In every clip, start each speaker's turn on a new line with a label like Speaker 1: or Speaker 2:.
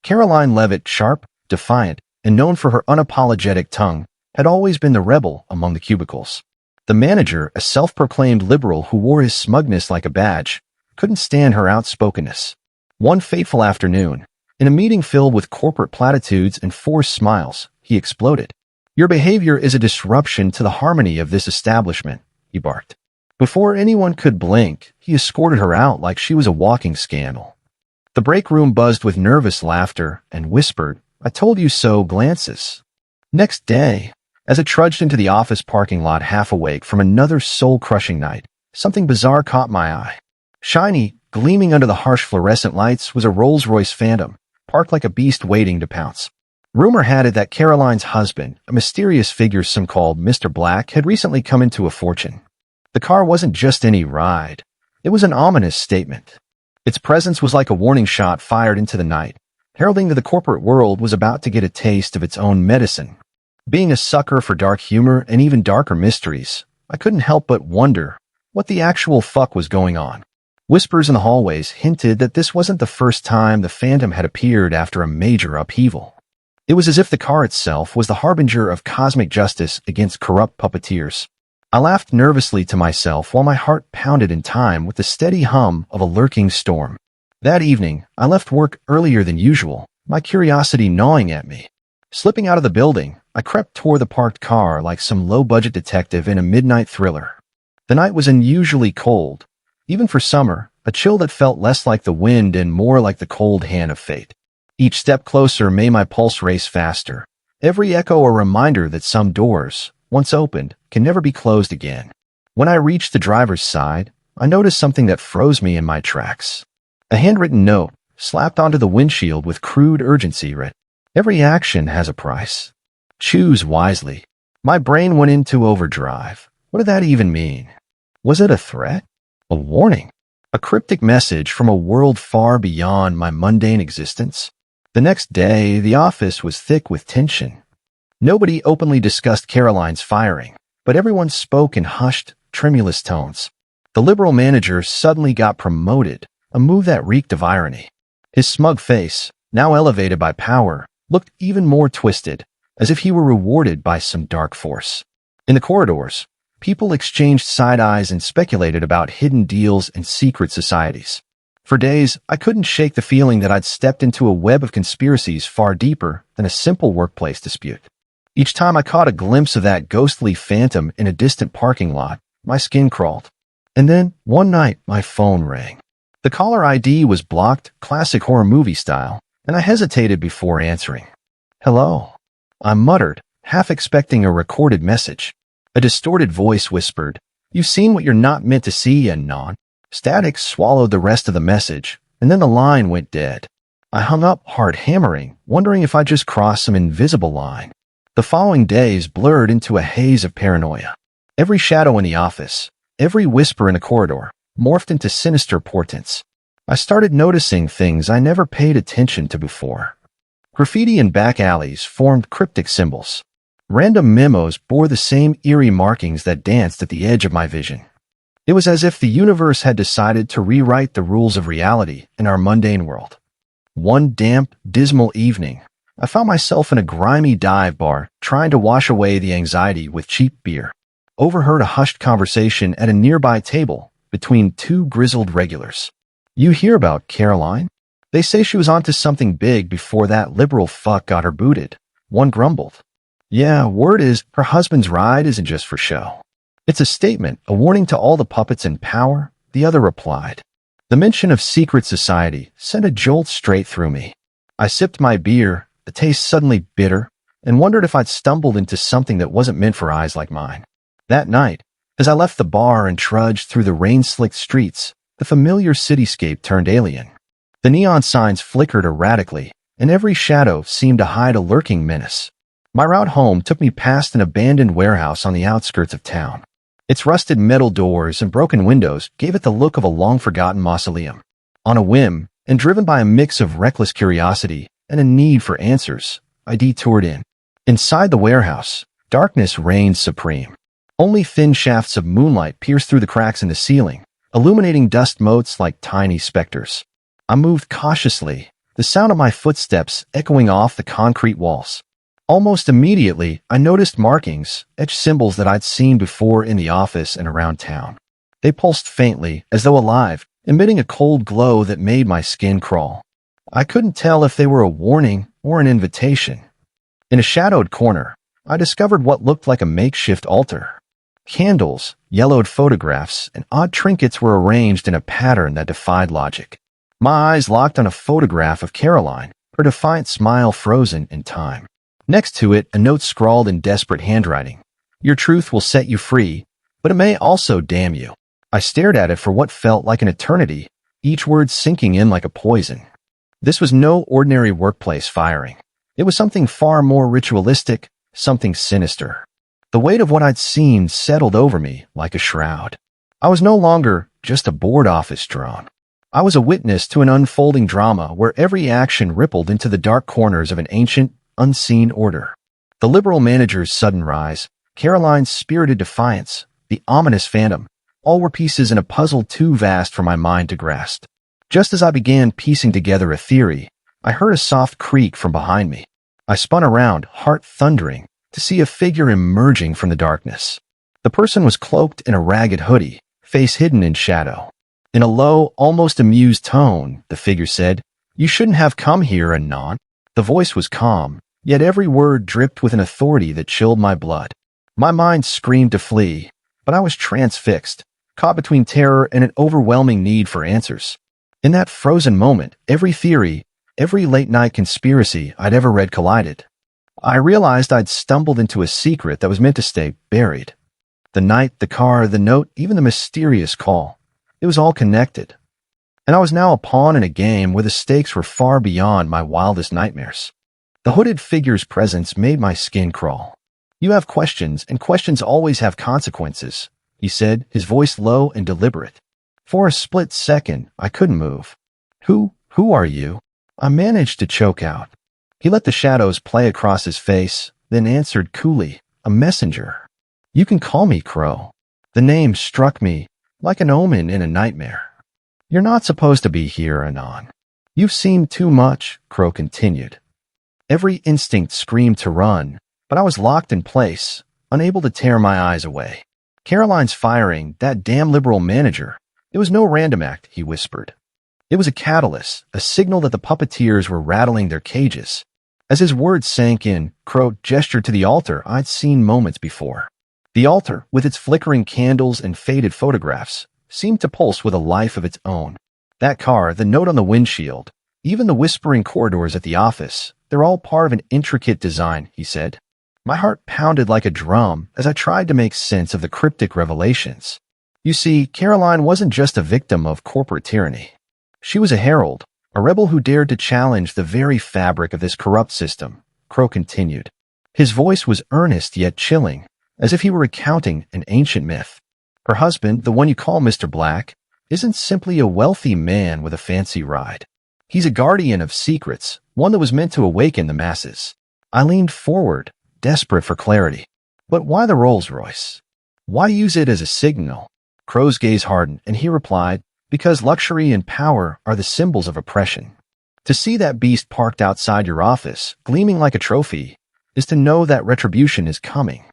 Speaker 1: Karoline Leavitt, sharp, defiant, and known for her unapologetic tongue, had always been the rebel among the cubicles. The manager, a self-proclaimed liberal who wore his smugness like a badge, couldn't stand her outspokenness. One fateful afternoon, in a meeting filled with corporate platitudes and forced smiles, he exploded. "Your behavior is a disruption to the harmony of this establishment," he barked. Before anyone could blink, he escorted her out like she was a walking scandal. The break room buzzed with nervous laughter and whispered, "I told you so" glances. Next day, as I trudged into the office parking lot half awake from another soul-crushing night, something bizarre caught my eye. Shiny, gleaming under the harsh fluorescent lights, was a Rolls-Royce Phantom, parked like a beast waiting to pounce. Rumor had it that Karoline's husband, a mysterious figure some called Mr. Black, had recently come into a fortune. The car wasn't just any ride. It was an ominous statement. Its presence was like a warning shot fired into the night, heralding that the corporate world was about to get a taste of its own medicine. Being a sucker for dark humor and even darker mysteries, I couldn't help but wonder what the actual fuck was going on. Whispers in the hallways hinted that this wasn't the first time the Phantom had appeared after a major upheaval. It was as if the car itself was the harbinger of cosmic justice against corrupt puppeteers. I laughed nervously to myself while my heart pounded in time with the steady hum of a lurking storm. That evening, I left work earlier than usual, my curiosity gnawing at me. Slipping out of the building, I crept toward the parked car like some low-budget detective in a midnight thriller. The night was unusually cold. Even for summer, a chill that felt less like the wind and more like the cold hand of fate. Each step closer made my pulse race faster, every echo a reminder that some doors, once opened, can never be closed again. When I reached the driver's side, I noticed something that froze me in my tracks. A handwritten note, slapped onto the windshield with crude urgency, read, "Every action has a price. Choose wisely." My brain went into overdrive. What did that even mean? Was it a threat? A warning? A cryptic message from a world far beyond my mundane existence? The next day, the office was thick with tension. Nobody openly discussed Karoline's firing, but everyone spoke in hushed, tremulous tones. The liberal manager suddenly got promoted, a move that reeked of irony. His smug face, now elevated by power, looked even more twisted, as if he were rewarded by some dark force. In the corridors, people exchanged side eyes and speculated about hidden deals and secret societies. For days, I couldn't shake the feeling that I'd stepped into a web of conspiracies far deeper than a simple workplace dispute. Each time I caught a glimpse of that ghostly Phantom in a distant parking lot, my skin crawled. And then, one night, my phone rang. The caller ID was blocked, classic horror movie style, and I hesitated before answering. "Hello," I muttered, half expecting a recorded message. A distorted voice whispered, "You've seen what you're not meant to see, Anon." Static swallowed the rest of the message, and then the line went dead. I hung up, heart hammering, wondering if I'd just crossed some invisible line. The following days blurred into a haze of paranoia. Every shadow in the office, every whisper in the corridor, morphed into sinister portents. I started noticing things I never paid attention to before. Graffiti in back alleys formed cryptic symbols. Random memos bore the same eerie markings that danced at the edge of my vision. It was as if the universe had decided to rewrite the rules of reality in our mundane world. One damp, dismal evening, I found myself in a grimy dive bar trying to wash away the anxiety with cheap beer. Overheard a hushed conversation at a nearby table between two grizzled regulars. "You hear about Karoline? They say she was onto something big before that liberal fuck got her booted," one grumbled. "Yeah, word is her husband's ride isn't just for show. It's a statement, a warning to all the puppets in power," the other replied. The mention of secret society sent a jolt straight through me. I sipped my beer, the taste suddenly bitter, and wondered if I'd stumbled into something that wasn't meant for eyes like mine. That night, as I left the bar and trudged through the rain-slicked streets, the familiar cityscape turned alien. The neon signs flickered erratically, and every shadow seemed to hide a lurking menace. My route home took me past an abandoned warehouse on the outskirts of town. Its rusted metal doors and broken windows gave it the look of a long-forgotten mausoleum. On a whim, and driven by a mix of reckless curiosity and a need for answers, I detoured in. Inside the warehouse, darkness reigned supreme. Only thin shafts of moonlight pierced through the cracks in the ceiling, illuminating dust motes like tiny specters. I moved cautiously, the sound of my footsteps echoing off the concrete walls. Almost immediately, I noticed markings, etched symbols that I'd seen before in the office and around town. They pulsed faintly, as though alive, emitting a cold glow that made my skin crawl. I couldn't tell if they were a warning or an invitation. In a shadowed corner, I discovered what looked like a makeshift altar. Candles, yellowed photographs, and odd trinkets were arranged in a pattern that defied logic. My eyes locked on a photograph of Karoline, her defiant smile frozen in time. Next to it, a note scrawled in desperate handwriting. "Your truth will set you free, but it may also damn you." I stared at it for what felt like an eternity, each word sinking in like a poison. This was no ordinary workplace firing. It was something far more ritualistic, something sinister. The weight of what I'd seen settled over me like a shroud. I was no longer just a board office drone. I was a witness to an unfolding drama where every action rippled into the dark corners of an ancient, unseen order. The liberal manager's sudden rise, Karoline's spirited defiance, the ominous phantom, all were pieces in a puzzle too vast for my mind to grasp. Just as I began piecing together a theory, I heard a soft creak from behind me. I spun around, heart thundering, to see a figure emerging from the darkness. The person was cloaked in a ragged hoodie, face hidden in shadow. In a low, almost amused tone, the figure said, "You shouldn't have come here, Anon." The voice was calm, yet every word dripped with an authority that chilled my blood. My mind screamed to flee, but I was transfixed, caught between terror and an overwhelming need for answers. In that frozen moment, every theory, every late-night conspiracy I'd ever read collided. I realized I'd stumbled into a secret that was meant to stay buried. The night, the car, the note, even the mysterious call. It was all connected. And I was now a pawn in a game where the stakes were far beyond my wildest nightmares. The hooded figure's presence made my skin crawl. "You have questions, and questions always have consequences," he said, his voice low and deliberate. For a split second, I couldn't move. Who are you?" I managed to choke out. He let the shadows play across his face, then answered coolly, "A messenger. You can call me Crow." The name struck me like an omen in a nightmare. "You're not supposed to be here, Anon. You've seen too much," Crow continued. Every instinct screamed to run, but I was locked in place, unable to tear my eyes away. "Karoline's firing, that damn liberal manager. It was no random act," he whispered. It was a catalyst, a signal that the puppeteers were rattling their cages. As his words sank in, Crow gestured to the altar I'd seen moments before. The altar, with its flickering candles and faded photographs, seemed to pulse with a life of its own. That car, the note on the windshield, even the whispering corridors at the office, they're all part of an intricate design, he said. My heart pounded like a drum as I tried to make sense of the cryptic revelations. You see, Karoline wasn't just a victim of corporate tyranny. She was a herald, a rebel who dared to challenge the very fabric of this corrupt system, Crow continued. His voice was earnest yet chilling, as if he were recounting an ancient myth. Her husband, the one you call Mr. Black, isn't simply a wealthy man with a fancy ride. He's a guardian of secrets, one that was meant to awaken the masses. I leaned forward, desperate for clarity. But why the Rolls-Royce? Why use it as a signal? Crow's gaze hardened, and he replied, because luxury and power are the symbols of oppression. To see that beast parked outside your office, gleaming like a trophy, is to know that retribution is coming.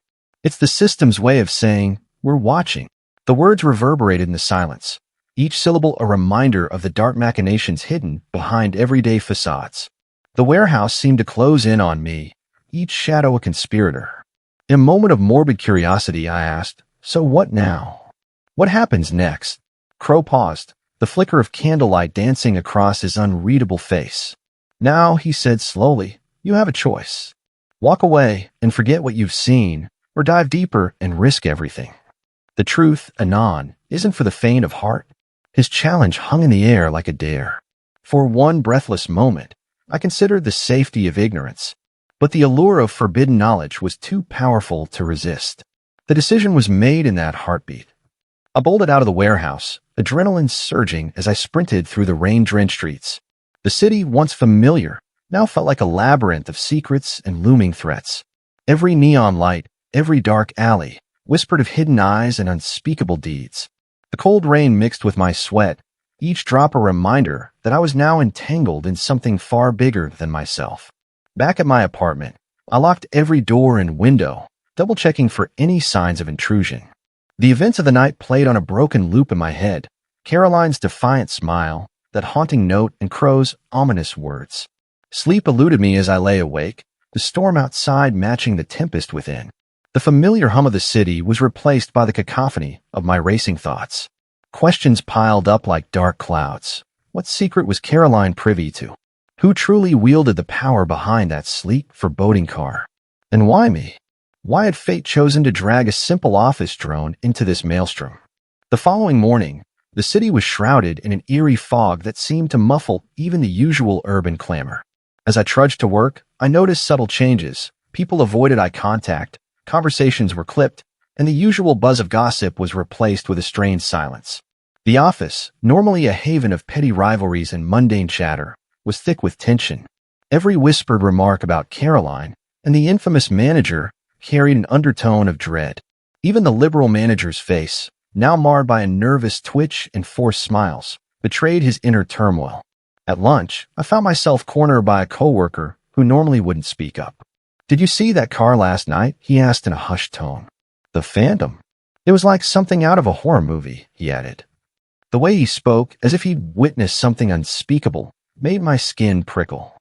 Speaker 1: It's the system's way of saying, we're watching. The words reverberated in the silence, each syllable a reminder of the dark machinations hidden behind everyday facades. The warehouse seemed to close in on me, each shadow a conspirator. In a moment of morbid curiosity, I asked, so what now? What happens next? Crow paused, the flicker of candlelight dancing across his unreadable face. Now, he said slowly, you have a choice. Walk away and forget what you've seen, or dive deeper and risk everything. The truth, anon, isn't for the faint of heart. His challenge hung in the air like a dare. For one breathless moment, I considered the safety of ignorance, but the allure of forbidden knowledge was too powerful to resist. The decision was made in that heartbeat. I bolted out of the warehouse, adrenaline surging as I sprinted through the rain-drenched streets. The city, once familiar, now felt like a labyrinth of secrets and looming threats. Every neon light, every dark alley, whispered of hidden eyes and unspeakable deeds. The cold rain mixed with my sweat, each drop a reminder that I was now entangled in something far bigger than myself. Back at my apartment, I locked every door and window, double-checking for any signs of intrusion. The events of the night played on a broken loop in my head. Karoline's defiant smile, that haunting note, and Crow's ominous words. Sleep eluded me as I lay awake, the storm outside matching the tempest within. The familiar hum of the city was replaced by the cacophony of my racing thoughts. Questions piled up like dark clouds. What secret was Karoline privy to? Who truly wielded the power behind that sleek, foreboding car? And why me? Why had fate chosen to drag a simple office drone into this maelstrom? The following morning, the city was shrouded in an eerie fog that seemed to muffle even the usual urban clamor. As I trudged to work, I noticed subtle changes. People avoided eye contact, conversations were clipped, and the usual buzz of gossip was replaced with a strained silence. The office, normally a haven of petty rivalries and mundane chatter, was thick with tension. Every whispered remark about Karoline and the infamous manager carried an undertone of dread. Even the liberal manager's face, now marred by a nervous twitch and forced smiles, betrayed his inner turmoil. At lunch, I found myself cornered by a coworker who normally wouldn't speak up. "Did you see that car last night?" he asked in a hushed tone. "The Phantom? It was like something out of a horror movie," he added. The way he spoke, as if he'd witnessed something unspeakable, made my skin prickle.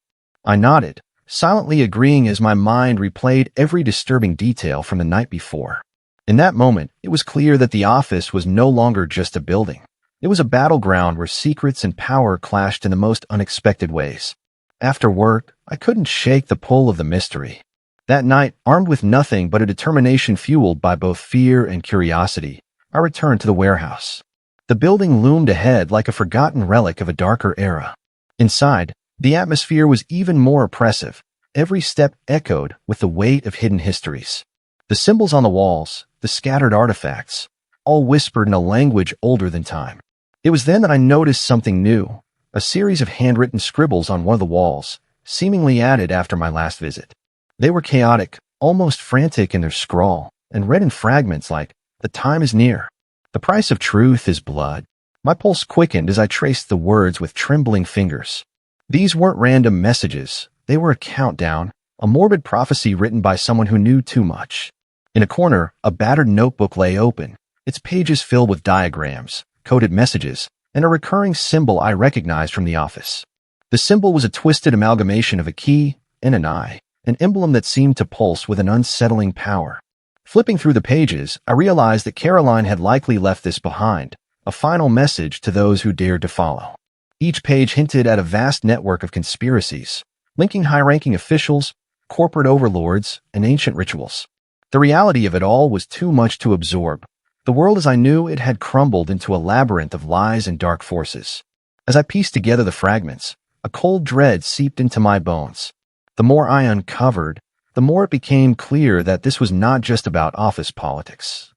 Speaker 1: I nodded, silently agreeing as my mind replayed every disturbing detail from the night before. In that moment, it was clear that the office was no longer just a building. It was a battleground where secrets and power clashed in the most unexpected ways. After work, I couldn't shake the pull of the mystery. That night, armed with nothing but a determination fueled by both fear and curiosity, I returned to the warehouse. The building loomed ahead like a forgotten relic of a darker era. Inside, the atmosphere was even more oppressive. Every step echoed with the weight of hidden histories. The symbols on the walls, the scattered artifacts, all whispered in a language older than time. It was then that I noticed something new, a series of handwritten scribbles on one of the walls, seemingly added after my last visit. They were chaotic, almost frantic in their scrawl, and read in fragments like, "The time is near. The price of truth is blood." My pulse quickened as I traced the words with trembling fingers. These weren't random messages. They were a countdown, a morbid prophecy written by someone who knew too much. In a corner, a battered notebook lay open, its pages filled with diagrams, coded messages, and a recurring symbol I recognized from the office. The symbol was a twisted amalgamation of a key and an eye, an emblem that seemed to pulse with an unsettling power. Flipping through the pages, I realized that Karoline had likely left this behind, a final message to those who dared to follow. Each page hinted at a vast network of conspiracies, linking high-ranking officials, corporate overlords, and ancient rituals. The reality of it all was too much to absorb. The world as I knew it had crumbled into a labyrinth of lies and dark forces. As I pieced together the fragments, a cold dread seeped into my bones. The more I uncovered, the more it became clear that this was not just about office politics.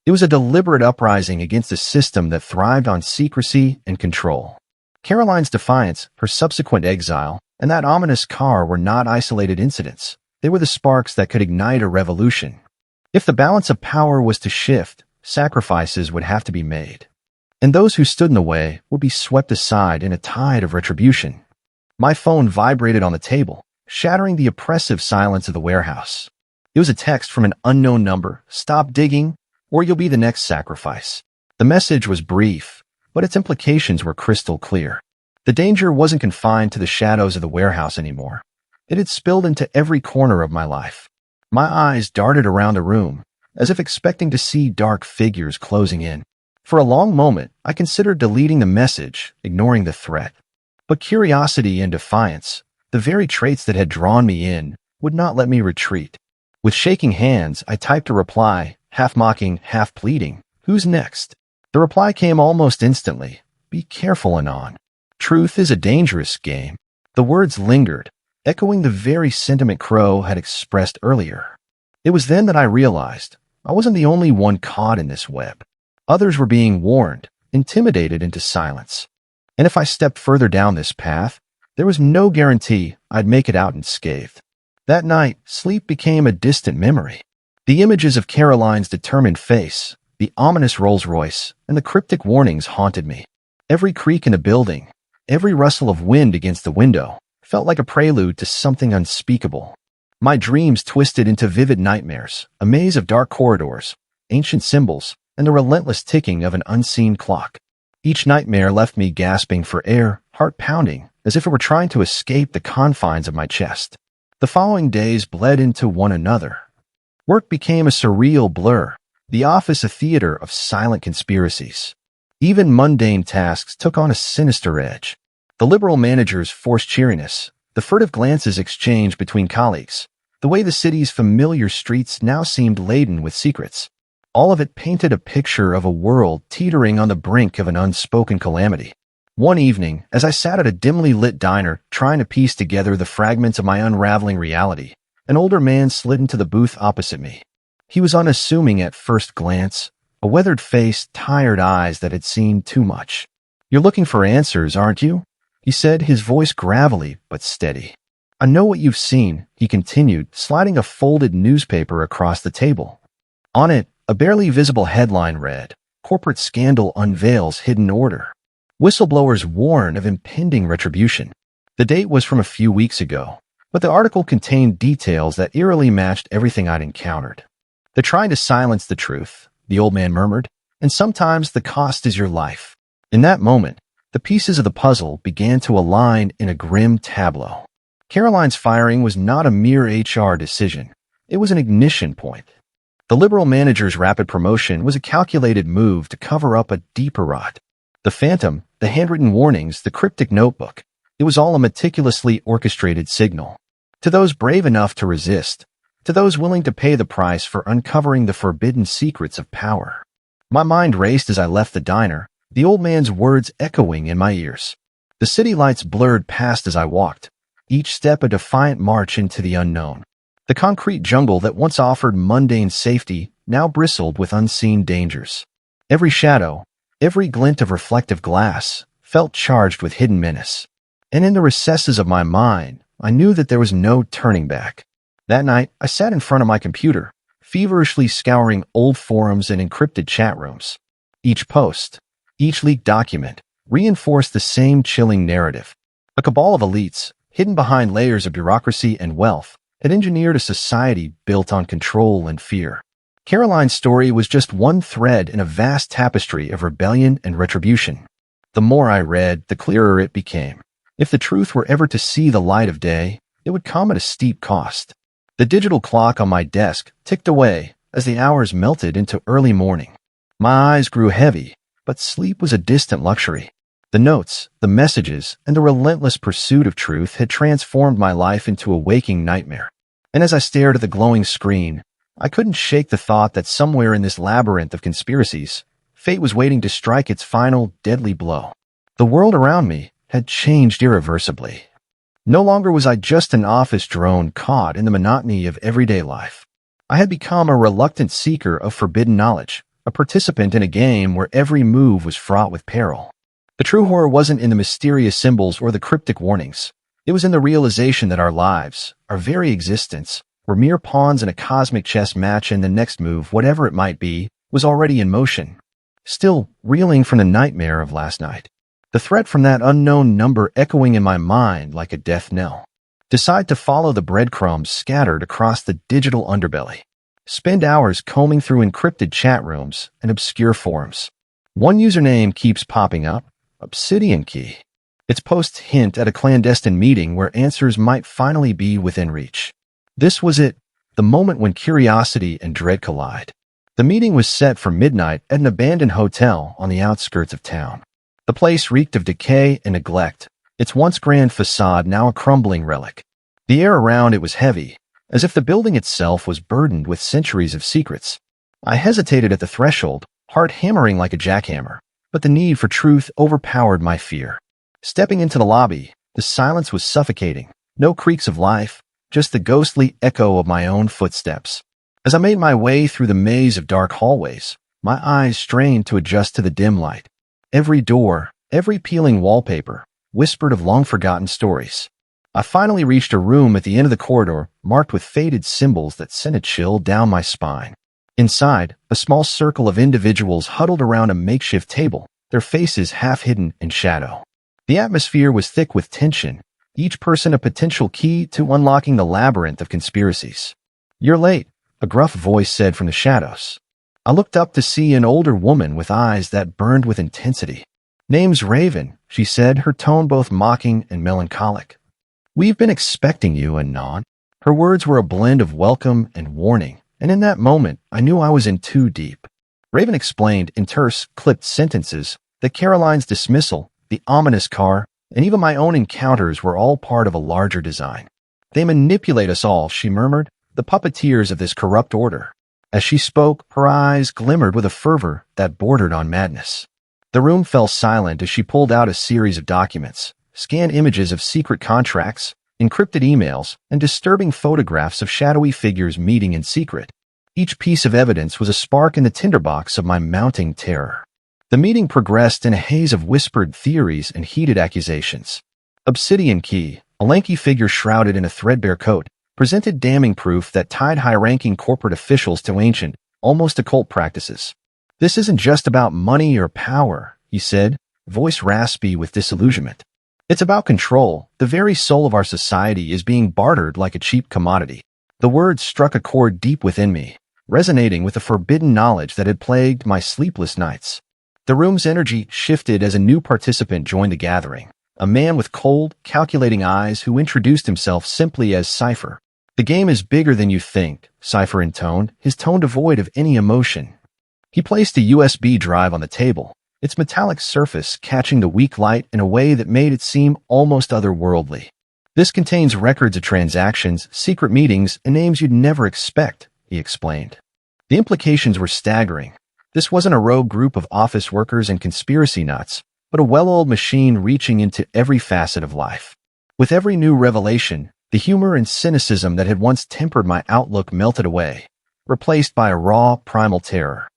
Speaker 1: It was a deliberate uprising against a system that thrived on secrecy and control. Karoline's defiance, her subsequent exile, and that ominous car were not isolated incidents. They were the sparks that could ignite a revolution. If the balance of power was to shift, sacrifices would have to be made. And those who stood in the way would be swept aside in a tide of retribution. My phone vibrated on the table, shattering the oppressive silence of the warehouse. It was a text from an unknown number. "Stop digging, or you'll be the next sacrifice." The message was brief, but its implications were crystal clear. The danger wasn't confined to the shadows of the warehouse anymore. It had spilled into every corner of my life. My eyes darted around the room, as if expecting to see dark figures closing in. For a long moment, I considered deleting the message, ignoring the threat. But curiosity and defiance, the very traits that had drawn me in, would not let me retreat. With shaking hands, I typed a reply, half mocking, half pleading. "Who's next?" The reply came almost instantly. "Be careful, Anon. Truth is a dangerous game." The words lingered, echoing the very sentiment Crow had expressed earlier. It was then that I realized I wasn't the only one caught in this web. Others were being warned, intimidated into silence. And if I stepped further down this path, there was no guarantee I'd make it out unscathed. That night, sleep became a distant memory. The images of Karoline's determined face, the ominous Rolls-Royce, and the cryptic warnings haunted me. Every creak in the building, every rustle of wind against the window, felt like a prelude to something unspeakable. My dreams twisted into vivid nightmares, a maze of dark corridors, ancient symbols, and the relentless ticking of an unseen clock. Each nightmare left me gasping for air, heart pounding, as if it were trying to escape the confines of my chest. The following days bled into one another. Work became a surreal blur, the office a theater of silent conspiracies. Even mundane tasks took on a sinister edge. The liberal manager's forced cheeriness, the furtive glances exchanged between colleagues, the way the city's familiar streets now seemed laden with secrets. All of it painted a picture of a world teetering on the brink of an unspoken calamity. One evening, as I sat at a dimly lit diner trying to piece together the fragments of my unraveling reality, an older man slid into the booth opposite me. He was unassuming at first glance, a weathered face, tired eyes that had seen too much. "You're looking for answers, aren't you?" he said, his voice gravelly but steady. "I know what you've seen," he continued, sliding a folded newspaper across the table. On it, a barely visible headline read, "Corporate Scandal Unveils Hidden Order. Whistleblowers Warn of Impending Retribution." The date was from a few weeks ago, but the article contained details that eerily matched everything I'd encountered. "They're trying to silence the truth," the old man murmured, "and sometimes the cost is your life." In that moment, the pieces of the puzzle began to align in a grim tableau. Karoline's firing was not a mere HR decision. It was an ignition point. The liberal manager's rapid promotion was a calculated move to cover up a deeper rot. The phantom, the handwritten warnings, the cryptic notebook, it was all a meticulously orchestrated signal. To those brave enough to resist, to those willing to pay the price for uncovering the forbidden secrets of power. My mind raced as I left the diner, the old man's words echoing in my ears. The city lights blurred past as I walked, each step a defiant march into the unknown. The concrete jungle that once offered mundane safety now bristled with unseen dangers. Every shadow, every glint of reflective glass, felt charged with hidden menace. And in the recesses of my mind, I knew that there was no turning back. That night, I sat in front of my computer, feverishly scouring old forums and encrypted chat rooms. Each post, each leaked document, reinforced the same chilling narrative. A cabal of elites, hidden behind layers of bureaucracy and wealth, had engineered a society built on control and fear. Karoline's story was just one thread in a vast tapestry of rebellion and retribution. The more I read, the clearer it became. If the truth were ever to see the light of day, it would come at a steep cost. The digital clock on my desk ticked away as the hours melted into early morning. My eyes grew heavy, but sleep was a distant luxury. The notes, the messages, and the relentless pursuit of truth had transformed my life into a waking nightmare. And as I stared at the glowing screen, I couldn't shake the thought that somewhere in this labyrinth of conspiracies, fate was waiting to strike its final, deadly blow. The world around me had changed irreversibly. No longer was I just an office drone caught in the monotony of everyday life. I had become a reluctant seeker of forbidden knowledge, a participant in a game where every move was fraught with peril. The true horror wasn't in the mysterious symbols or the cryptic warnings. It was in the realization that our lives, our very existence, were mere pawns in a cosmic chess match, and the next move, whatever it might be, was already in motion. Still reeling from the nightmare of last night. The threat from that unknown number echoing in my mind like a death knell. Decide to follow the breadcrumbs scattered across the digital underbelly. Spend hours combing through encrypted chat rooms and obscure forums. One username keeps popping up, Obsidian Key. Its posts hint at a clandestine meeting where answers might finally be within reach. This was it, the moment when curiosity and dread collide. The meeting was set for midnight at an abandoned hotel on the outskirts of town. The place reeked of decay and neglect, its once grand facade now a crumbling relic. The air around it was heavy, as if the building itself was burdened with centuries of secrets. I hesitated at the threshold, heart hammering like a jackhammer, but the need for truth overpowered my fear. Stepping into the lobby, the silence was suffocating, no creaks of life, just the ghostly echo of my own footsteps. As I made my way through the maze of dark hallways, my eyes strained to adjust to the dim light. Every door, every peeling wallpaper, whispered of long-forgotten stories. I finally reached a room at the end of the corridor, marked with faded symbols that sent a chill down my spine. Inside, a small circle of individuals huddled around a makeshift table, their faces half hidden in shadow. The atmosphere was thick with tension, each person a potential key to unlocking the labyrinth of conspiracies. "You're late," a gruff voice said from the shadows. I looked up to see an older woman with eyes that burned with intensity. "Name's Raven," she said, her tone both mocking and melancholic. "We've been expecting you, Anon." Her words were a blend of welcome and warning, and in that moment, I knew I was in too deep. Raven explained in terse, clipped sentences that Karoline's dismissal, the ominous car, and even my own encounters were all part of a larger design. "They manipulate us all," she murmured, "the puppeteers of this corrupt order." As she spoke, her eyes glimmered with a fervor that bordered on madness. The room fell silent as she pulled out a series of documents, scanned images of secret contracts, encrypted emails, and disturbing photographs of shadowy figures meeting in secret. Each piece of evidence was a spark in the tinderbox of my mounting terror. The meeting progressed in a haze of whispered theories and heated accusations. Obsidian Key, a lanky figure shrouded in a threadbare coat, presented damning proof that tied high-ranking corporate officials to ancient, almost occult practices. "This isn't just about money or power," he said, voice raspy with disillusionment. "It's about control. The very soul of our society is being bartered like a cheap commodity." The words struck a chord deep within me, resonating with the forbidden knowledge that had plagued my sleepless nights. The room's energy shifted as a new participant joined the gathering, a man with cold, calculating eyes who introduced himself simply as Cypher. "The game is bigger than you think," Cypher intoned, his tone devoid of any emotion. He placed a USB drive on the table, its metallic surface catching the weak light in a way that made it seem almost otherworldly. "This contains records of transactions, secret meetings, and names you'd never expect," he explained. The implications were staggering. This wasn't a rogue group of office workers and conspiracy nuts, but a well-oiled machine reaching into every facet of life. With every new revelation, the humor and cynicism that had once tempered my outlook melted away, replaced by a raw, primal terror.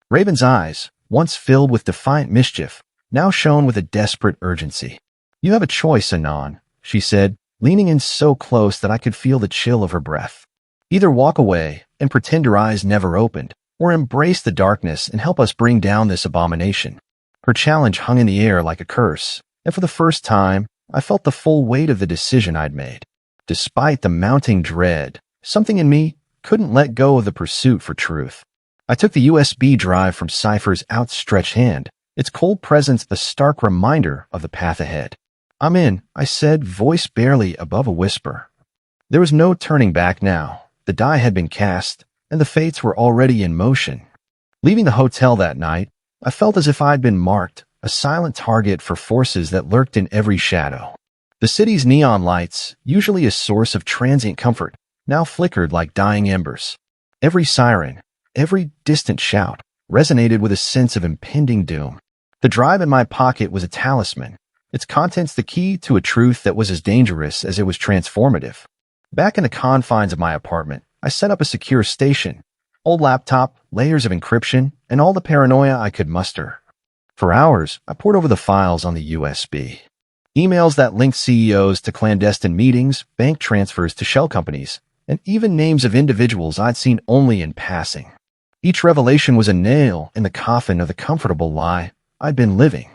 Speaker 1: Raven's eyes, once filled with defiant mischief, now shone with a desperate urgency. "You have a choice, Anon," she said, leaning in so close that I could feel the chill of her breath. "Either walk away and pretend your eyes never opened, or embrace the darkness and help us bring down this abomination." Her challenge hung in the air like a curse, and for the first time, I felt the full weight of the decision I'd made. Despite the mounting dread, something in me couldn't let go of the pursuit for truth. I took the USB drive from Cypher's outstretched hand, its cold presence a stark reminder of the path ahead. "I'm in," I said, voice barely above a whisper. There was no turning back now. The die had been cast, and the fates were already in motion. Leaving the hotel that night, I felt as if I'd been marked, a silent target for forces that lurked in every shadow. The city's neon lights, usually a source of transient comfort, now flickered like dying embers. Every siren, every distant shout, resonated with a sense of impending doom. The drive in my pocket was a talisman, its contents the key to a truth that was as dangerous as it was transformative. Back in the confines of my apartment, I set up a secure station, old laptop, layers of encryption, and all the paranoia I could muster. For hours, I pored over the files on the USB. Emails that linked CEOs to clandestine meetings, bank transfers to shell companies, and even names of individuals I'd seen only in passing. Each revelation was a nail in the coffin of the comfortable lie I'd been living.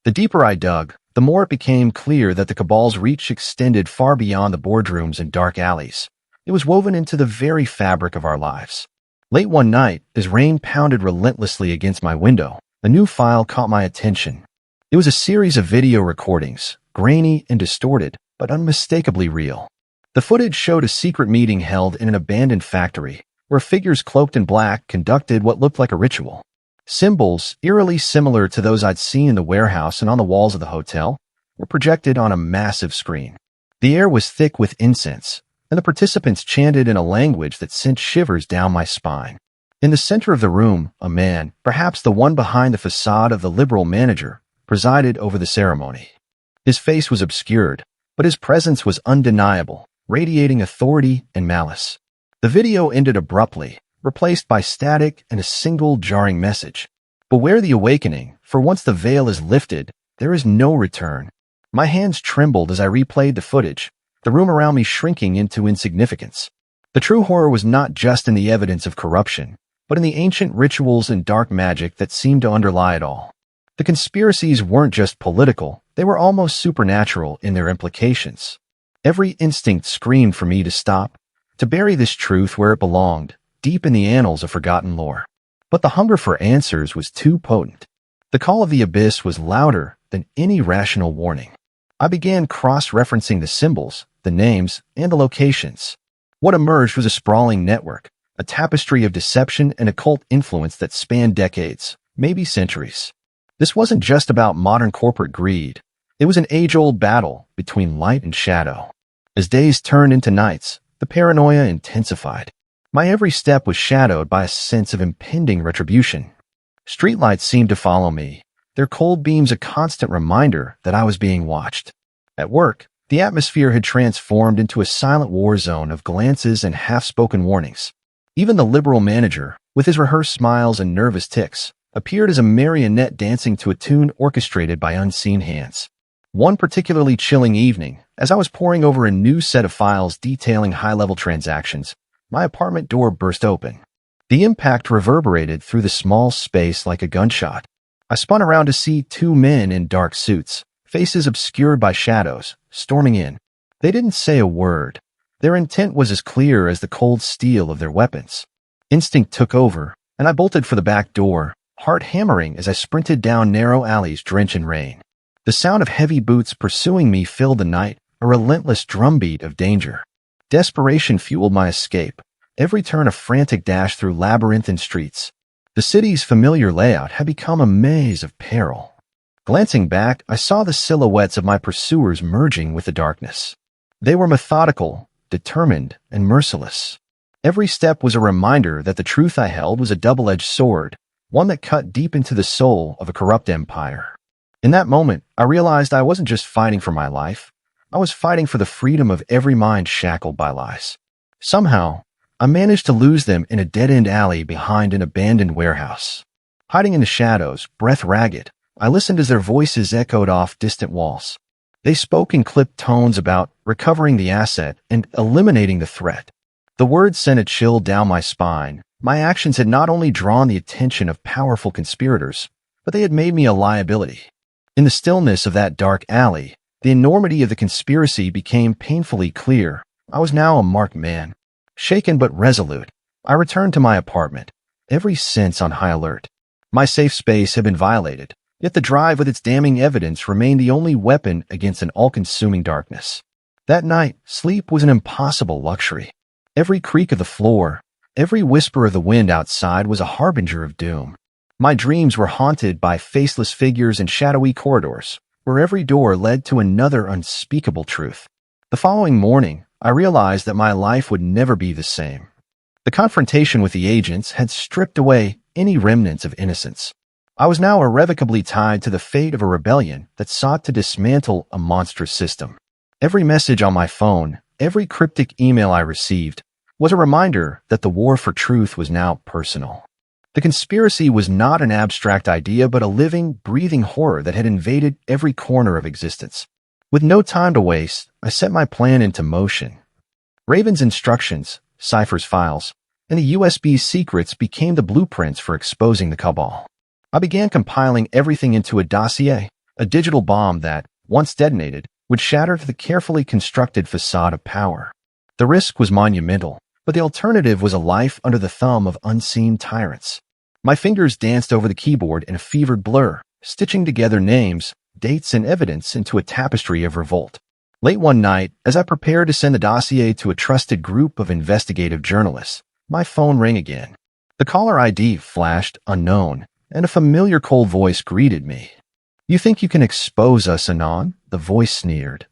Speaker 1: The deeper I dug, the more it became clear that the cabal's reach extended far beyond the boardrooms and dark alleys. It was woven into the very fabric of our lives. Late one night, as rain pounded relentlessly against my window, a new file caught my attention. It was a series of video recordings, grainy and distorted, but unmistakably real. The footage showed a secret meeting held in an abandoned factory, where figures cloaked in black conducted what looked like a ritual. Symbols, eerily similar to those I'd seen in the warehouse and on the walls of the hotel, were projected on a massive screen. The air was thick with incense, and the participants chanted in a language that sent shivers down my spine. In the center of the room, a man, perhaps the one behind the facade of the liberal manager, presided over the ceremony. His face was obscured, but his presence was undeniable, radiating authority and malice. The video ended abruptly, replaced by static and a single jarring message. "Beware the awakening, for once the veil is lifted, there is no return." My hands trembled as I replayed the footage, the room around me shrinking into insignificance. The true horror was not just in the evidence of corruption, but in the ancient rituals and dark magic that seemed to underlie it all. The conspiracies weren't just political, they were almost supernatural in their implications. Every instinct screamed for me to stop, to bury this truth where it belonged, deep in the annals of forgotten lore. But the hunger for answers was too potent. The call of the abyss was louder than any rational warning. I began cross-referencing the symbols, the names, and the locations. What emerged was a sprawling network, a tapestry of deception and occult influence that spanned decades, maybe centuries. This wasn't just about modern corporate greed. It was an age-old battle between light and shadow. As days turned into nights, the paranoia intensified. My every step was shadowed by a sense of impending retribution. Streetlights seemed to follow me, their cold beams a constant reminder that I was being watched. At work, the atmosphere had transformed into a silent war zone of glances and half-spoken warnings. Even the liberal manager, with his rehearsed smiles and nervous tics, appeared as a marionette dancing to a tune orchestrated by unseen hands. One particularly chilling evening, as I was poring over a new set of files detailing high-level transactions, my apartment door burst open. The impact reverberated through the small space like a gunshot. I spun around to see two men in dark suits, faces obscured by shadows, storming in. They didn't say a word. Their intent was as clear as the cold steel of their weapons. Instinct took over, and I bolted for the back door, heart hammering as I sprinted down narrow alleys drenched in rain. The sound of heavy boots pursuing me filled the night, a relentless drumbeat of danger. Desperation fueled my escape, every turn a frantic dash through labyrinthine streets. The city's familiar layout had become a maze of peril. Glancing back, I saw the silhouettes of my pursuers merging with the darkness. They were methodical, determined, and merciless. Every step was a reminder that the truth I held was a double-edged sword, one that cut deep into the soul of a corrupt empire. In that moment, I realized I wasn't just fighting for my life. I was fighting for the freedom of every mind shackled by lies. Somehow, I managed to lose them in a dead-end alley behind an abandoned warehouse. Hiding in the shadows, breath ragged, I listened as their voices echoed off distant walls. They spoke in clipped tones about recovering the asset and eliminating the threat. The words sent a chill down my spine. My actions had not only drawn the attention of powerful conspirators, but they had made me a liability. In the stillness of that dark alley, the enormity of the conspiracy became painfully clear. I was now a marked man. Shaken but resolute, I returned to my apartment, every sense on high alert. My safe space had been violated, yet the drive with its damning evidence remained the only weapon against an all-consuming darkness. That night, sleep was an impossible luxury. Every creak of the floor, every whisper of the wind outside was a harbinger of doom. My dreams were haunted by faceless figures and shadowy corridors, where every door led to another unspeakable truth. The following morning, I realized that my life would never be the same. The confrontation with the agents had stripped away any remnants of innocence. I was now irrevocably tied to the fate of a rebellion that sought to dismantle a monstrous system. Every message on my phone, every cryptic email I received, was a reminder that the war for truth was now personal. The conspiracy was not an abstract idea, but a living, breathing horror that had invaded every corner of existence. With no time to waste, I set my plan into motion. Raven's instructions, Cypher's files, and the USB's secrets became the blueprints for exposing the cabal. I began compiling everything into a dossier, a digital bomb that, once detonated, would shatter the carefully constructed facade of power. The risk was monumental, but the alternative was a life under the thumb of unseen tyrants. My fingers danced over the keyboard in a fevered blur, stitching together names, dates, and evidence into a tapestry of revolt. Late one night, as I prepared to send the dossier to a trusted group of investigative journalists, my phone rang again. The caller ID flashed unknown, and a familiar cold voice greeted me. "You think you can expose us, Anon?" the voice sneered.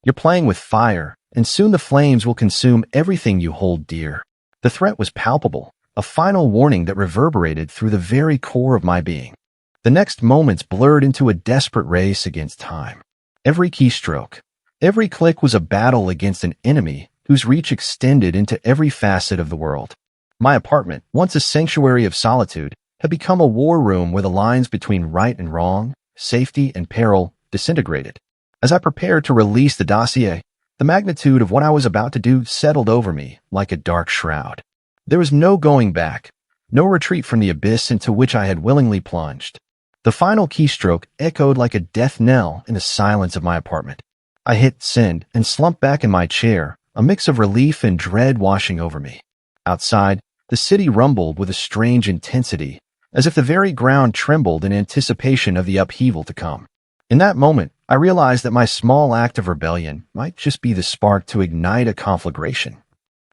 Speaker 1: "You're playing with fire, and soon the flames will consume everything you hold dear." The threat was palpable, a final warning that reverberated through the very core of my being. The next moments blurred into a desperate race against time. Every keystroke, every click was a battle against an enemy whose reach extended into every facet of the world. My apartment, once a sanctuary of solitude, had become a war room where the lines between right and wrong, safety and peril, disintegrated. As I prepared to release the dossier, the magnitude of what I was about to do settled over me like a dark shroud. There was no going back, no retreat from the abyss into which I had willingly plunged. The final keystroke echoed like a death knell in the silence of my apartment. I hit send and slumped back in my chair, a mix of relief and dread washing over me. Outside, the city rumbled with a strange intensity, as if the very ground trembled in anticipation of the upheaval to come. In that moment, I realized that my small act of rebellion might just be the spark to ignite a conflagration.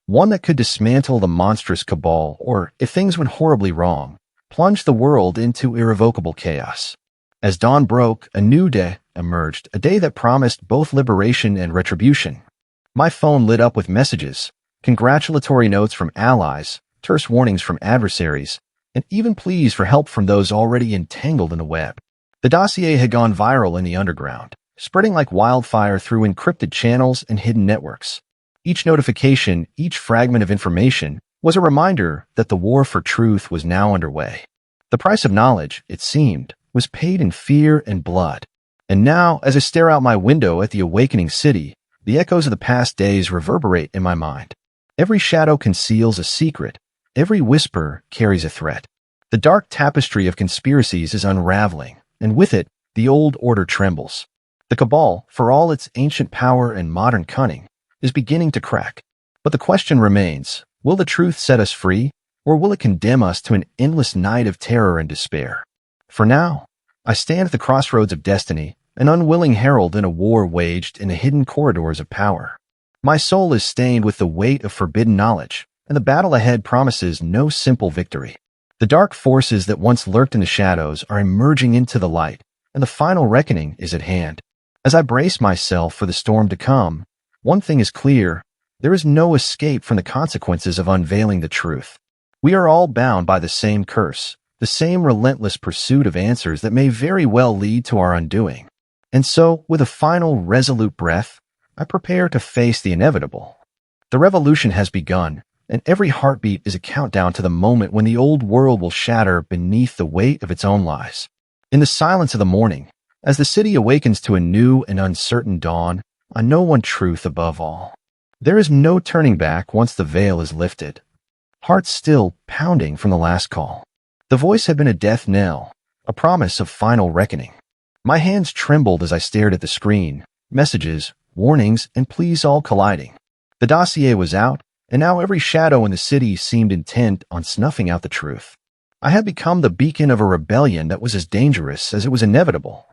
Speaker 1: One that could dismantle the monstrous cabal, or, if things went horribly wrong, plunge the world into irrevocable chaos. As dawn broke, a new day emerged, a day that promised both liberation and retribution. My phone lit up with messages, congratulatory notes from allies, terse warnings from adversaries, and even pleas for help from those already entangled in the web. The dossier had gone viral in the underground, spreading like wildfire through encrypted channels and hidden networks. Each notification, each fragment of information, was a reminder that the war for truth was now underway. The price of knowledge, it seemed, was paid in fear and blood. And now, as I stare out my window at the awakening city, the echoes of the past days reverberate in my mind. Every shadow conceals a secret. Every whisper carries a threat. The dark tapestry of conspiracies is unraveling, and with it, the old order trembles. The cabal, for all its ancient power and modern cunning, is beginning to crack. But the question remains, will the truth set us free, or will it condemn us to an endless night of terror and despair? For now, I stand at the crossroads of destiny, an unwilling herald in a war waged in the hidden corridors of power. My soul is stained with the weight of forbidden knowledge, and the battle ahead promises no simple victory. The dark forces that once lurked in the shadows are emerging into the light, and the final reckoning is at hand. As I brace myself for the storm to come, one thing is clear: there is no escape from the consequences of unveiling the truth. We are all bound by the same curse, the same relentless pursuit of answers that may very well lead to our undoing. And so, with a final resolute breath, I prepare to face the inevitable. The revolution has begun, and every heartbeat is a countdown to the moment when the old world will shatter beneath the weight of its own lies. In the silence of the morning, as the city awakens to a new and uncertain dawn, I know one truth above all. There is no turning back once the veil is lifted. Heart still pounding from the last call. The voice had been a death knell, a promise of final reckoning. My hands trembled as I stared at the screen, messages, warnings, and pleas all colliding. The dossier was out, and now every shadow in the city seemed intent on snuffing out the truth. I had become the beacon of a rebellion that was as dangerous as it was inevitable.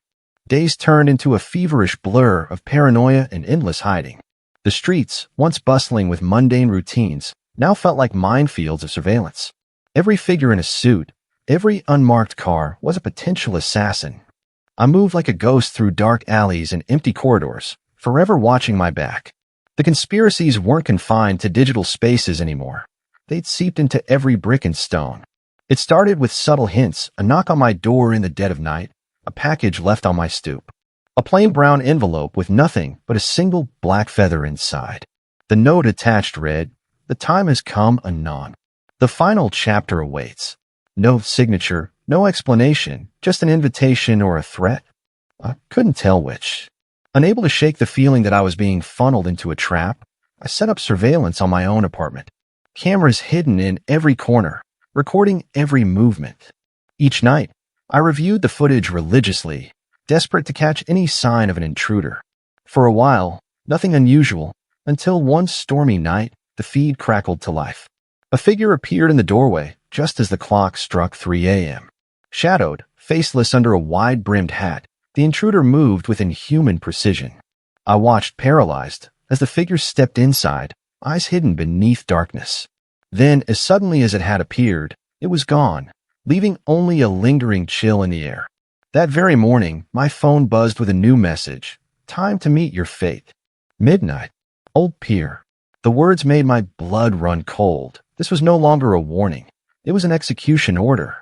Speaker 1: Days turned into a feverish blur of paranoia and endless hiding. The streets, once bustling with mundane routines, now felt like minefields of surveillance. Every figure in a suit, every unmarked car was a potential assassin. I moved like a ghost through dark alleys and empty corridors, forever watching my back. The conspiracies weren't confined to digital spaces anymore. They'd seeped into every brick and stone. It started with subtle hints, a knock on my door in the dead of night, a package left on my stoop. A plain brown envelope with nothing but a single black feather inside. The note attached read, "The time has come anon. The final chapter awaits." No signature, no explanation, just an invitation or a threat. I couldn't tell which. Unable to shake the feeling that I was being funneled into a trap, I set up surveillance on my own apartment. Cameras hidden in every corner, recording every movement. Each night, I reviewed the footage religiously, desperate to catch any sign of an intruder. For a while, nothing unusual, until one stormy night, the feed crackled to life. A figure appeared in the doorway just as the clock struck 3 a.m. Shadowed, faceless under a wide-brimmed hat, the intruder moved with inhuman precision. I watched paralyzed as the figure stepped inside, eyes hidden beneath darkness. Then, as suddenly as it had appeared, it was gone, leaving only a lingering chill in the air. That very morning, my phone buzzed with a new message. "Time to meet your fate. Midnight. Old Pier." The words made my blood run cold. This was no longer a warning. It was an execution order.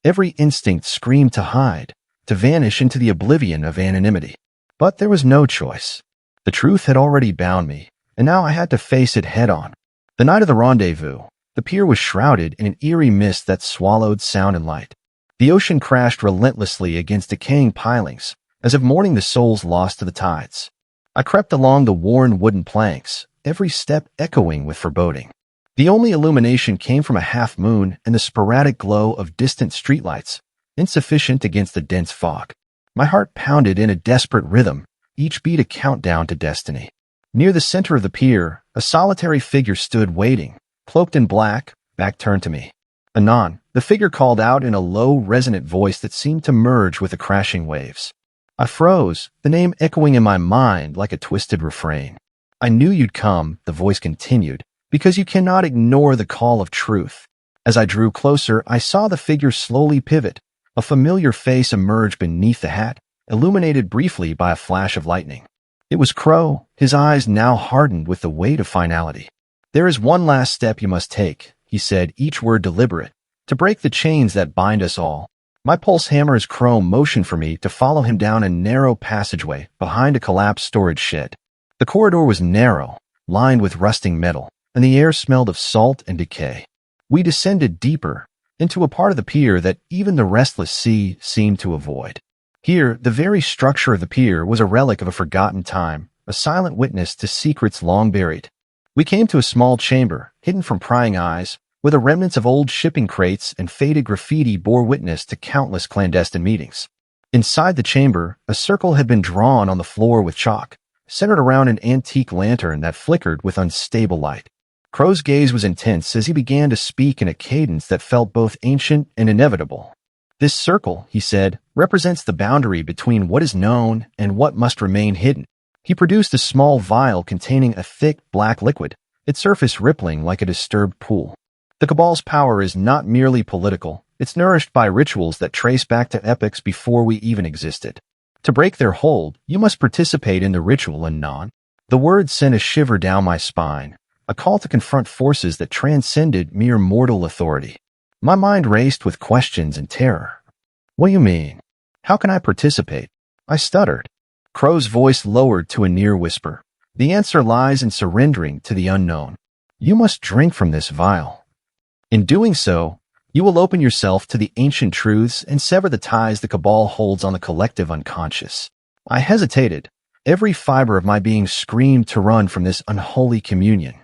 Speaker 1: Every instinct screamed to hide, to vanish into the oblivion of anonymity. But there was no choice. The truth had already bound me, and now I had to face it head-on. The night of the rendezvous, the pier was shrouded in an eerie mist that swallowed sound and light. The ocean crashed relentlessly against decaying pilings, as if mourning the souls lost to the tides. I crept along the worn wooden planks, every step echoing with foreboding. The only illumination came from a half-moon and the sporadic glow of distant streetlights, insufficient against the dense fog. My heart pounded in a desperate rhythm, each beat a countdown to destiny. Near the center of the pier, a solitary figure stood waiting, cloaked in black, back turned to me. Anon, the figure called out in a low, resonant voice that seemed to merge with the crashing waves. I froze, the name echoing in my mind like a twisted refrain. I knew you'd come, the voice continued, because you cannot ignore the call of truth. As I drew closer, I saw the figure slowly pivot. A familiar face emerged beneath the hat, illuminated briefly by a flash of lightning. It was Crow, his eyes now hardened with the weight of finality. "There is one last step you must take," he said, each word deliberate, "to break the chains that bind us all." My pulse hammer as Crow motioned for me to follow him down a narrow passageway behind a collapsed storage shed. The corridor was narrow, lined with rusting metal, and the air smelled of salt and decay. We descended deeper, into a part of the pier that even the restless sea seemed to avoid. Here, the very structure of the pier was a relic of a forgotten time, a silent witness to secrets long buried. We came to a small chamber, hidden from prying eyes, where the remnants of old shipping crates and faded graffiti bore witness to countless clandestine meetings. Inside the chamber, a circle had been drawn on the floor with chalk, centered around an antique lantern that flickered with unstable light. Crow's gaze was intense as he began to speak in a cadence that felt both ancient and inevitable. "This circle," he said, "represents the boundary between what is known and what must remain hidden." He produced a small vial containing a thick, black liquid, its surface rippling like a disturbed pool. "The Cabal's power is not merely political. It's nourished by rituals that trace back to epochs before we even existed. To break their hold, you must participate in the ritual anon." The words sent a shiver down my spine, a call to confront forces that transcended mere mortal authority. My mind raced with questions and terror. "What do you mean? How can I participate?" I stuttered. Crow's voice lowered to a near whisper. "The answer lies in surrendering to the unknown. You must drink from this vial. In doing so, you will open yourself to the ancient truths and sever the ties the Cabal holds on the collective unconscious." I hesitated. Every fiber of my being screamed to run from this unholy communion.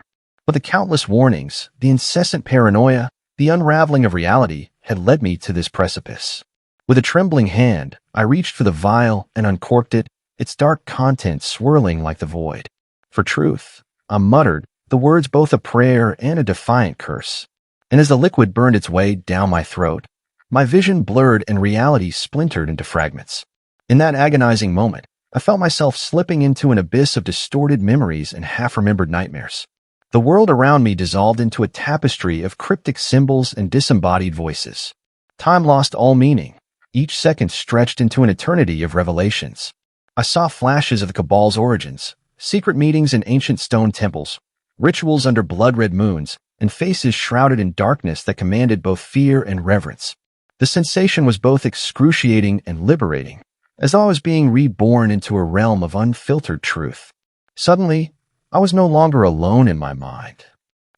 Speaker 1: But the countless warnings, the incessant paranoia, the unraveling of reality had led me to this precipice. With a trembling hand, I reached for the vial and uncorked it, its dark contents swirling like the void. "For truth," I muttered, the words both a prayer and a defiant curse. And as the liquid burned its way down my throat, my vision blurred and reality splintered into fragments. In that agonizing moment, I felt myself slipping into an abyss of distorted memories and half-remembered nightmares. The world around me dissolved into a tapestry of cryptic symbols and disembodied voices. Time lost all meaning. Each second stretched into an eternity of revelations. I saw flashes of the Cabal's origins, secret meetings in ancient stone temples, rituals under blood-red moons, and faces shrouded in darkness that commanded both fear and reverence. The sensation was both excruciating and liberating, as though I was being reborn into a realm of unfiltered truth. Suddenly, I was no longer alone in my mind.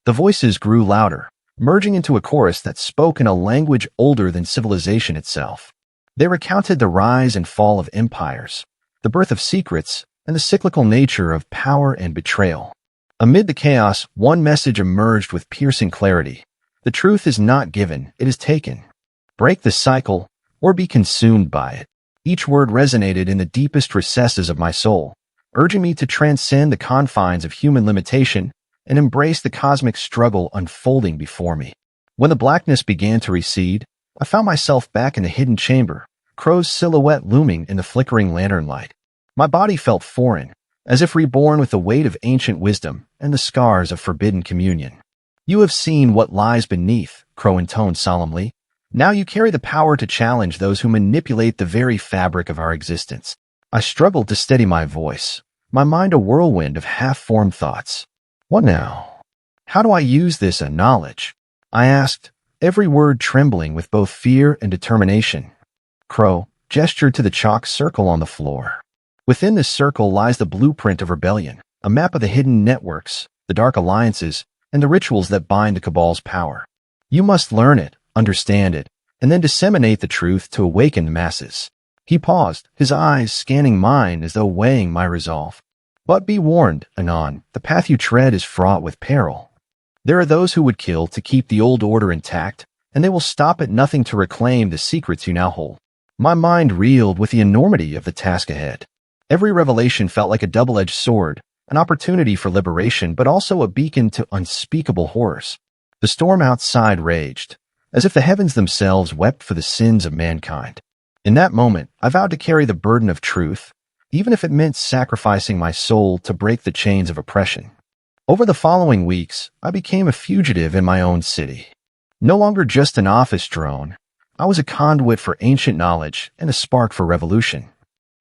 Speaker 1: The voices grew louder, merging into a chorus that spoke in a language older than civilization itself. They recounted the rise and fall of empires, the birth of secrets, and the cyclical nature of power and betrayal. Amid the chaos, one message emerged with piercing clarity. The truth is not given, it is taken. Break the cycle, or be consumed by it. Each word resonated in the deepest recesses of my soul, urging me to transcend the confines of human limitation and embrace the cosmic struggle unfolding before me. When the blackness began to recede, I found myself back in the hidden chamber, Crow's silhouette looming in the flickering lantern light. My body felt foreign, as if reborn with the weight of ancient wisdom and the scars of forbidden communion. "You have seen what lies beneath," Crow intoned solemnly. "Now you carry the power to challenge those who manipulate the very fabric of our existence." I struggled to steady my voice, my mind a whirlwind of half-formed thoughts. "What now? How do I use this knowledge?" I asked, every word trembling with both fear and determination. Crow gestured to the chalk circle on the floor. "Within this circle lies the blueprint of rebellion, a map of the hidden networks, the dark alliances, and the rituals that bind the Cabal's power. You must learn it, understand it, and then disseminate the truth to awaken the masses." He paused, his eyes scanning mine as though weighing my resolve. "But be warned, Anon, the path you tread is fraught with peril. There are those who would kill to keep the old order intact, and they will stop at nothing to reclaim the secrets you now hold. My mind reeled with the enormity of the task ahead. Every revelation felt like a double-edged sword, an opportunity for liberation, but also a beacon to unspeakable horrors. The storm outside raged, as if the heavens themselves wept for the sins of mankind. In that moment, I vowed to carry the burden of truth, even if it meant sacrificing my soul to break the chains of oppression. Over the following weeks, I became a fugitive in my own city. No longer just an office drone, I was a conduit for ancient knowledge and a spark for revolution.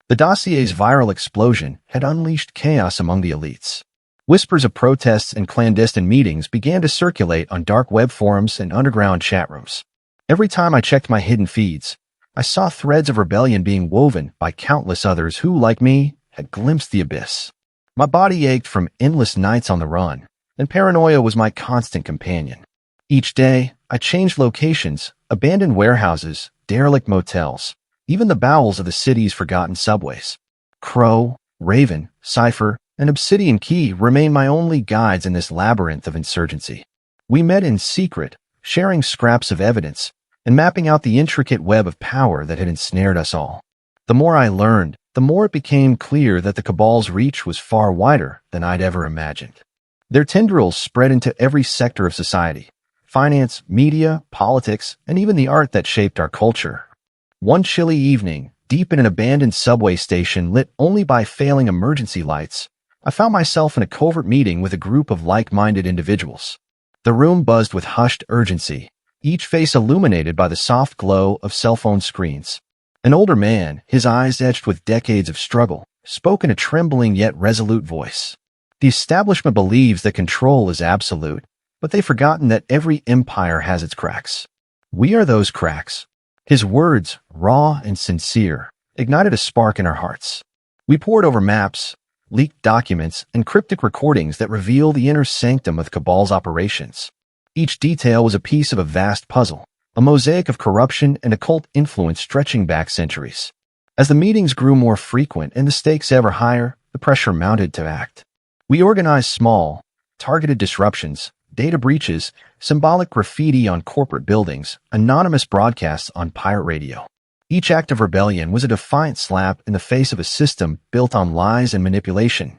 Speaker 1: The dossier's viral explosion had unleashed chaos among the elites. Whispers of protests and clandestine meetings began to circulate on dark web forums and underground chat rooms. Every time I checked my hidden feeds, I saw threads of rebellion being woven by countless others who, like me, had glimpsed the abyss. My body ached from endless nights on the run, and paranoia was my constant companion. Each day, I changed locations, abandoned warehouses, derelict motels, even the bowels of the city's forgotten subways. Crow, Raven, Cypher, and Obsidian Key remain my only guides in this labyrinth of insurgency. We met in secret, sharing scraps of evidence, and mapping out the intricate web of power that had ensnared us all. The more I learned, the more it became clear that the Cabal's reach was far wider than I'd ever imagined. Their tendrils spread into every sector of society: finance, media, politics, and even the art that shaped our culture. One chilly evening, deep in an abandoned subway station lit only by failing emergency lights, I found myself in a covert meeting with a group of like-minded individuals. The room buzzed with hushed urgency, each face illuminated by the soft glow of cell phone screens. An older man, his eyes etched with decades of struggle, spoke in a trembling yet resolute voice. The establishment believes that control is absolute, but they've forgotten that every empire has its cracks. We are those cracks. His words, raw and sincere, ignited a spark in our hearts. We pored over maps, leaked documents, and cryptic recordings that reveal the inner sanctum of the Cabal's operations. Each detail was a piece of a vast puzzle, a mosaic of corruption and occult influence stretching back centuries. As the meetings grew more frequent and the stakes ever higher, the pressure mounted to act. We organized small, targeted disruptions, data breaches, symbolic graffiti on corporate buildings, anonymous broadcasts on pirate radio. Each act of rebellion was a defiant slap in the face of a system built on lies and manipulation.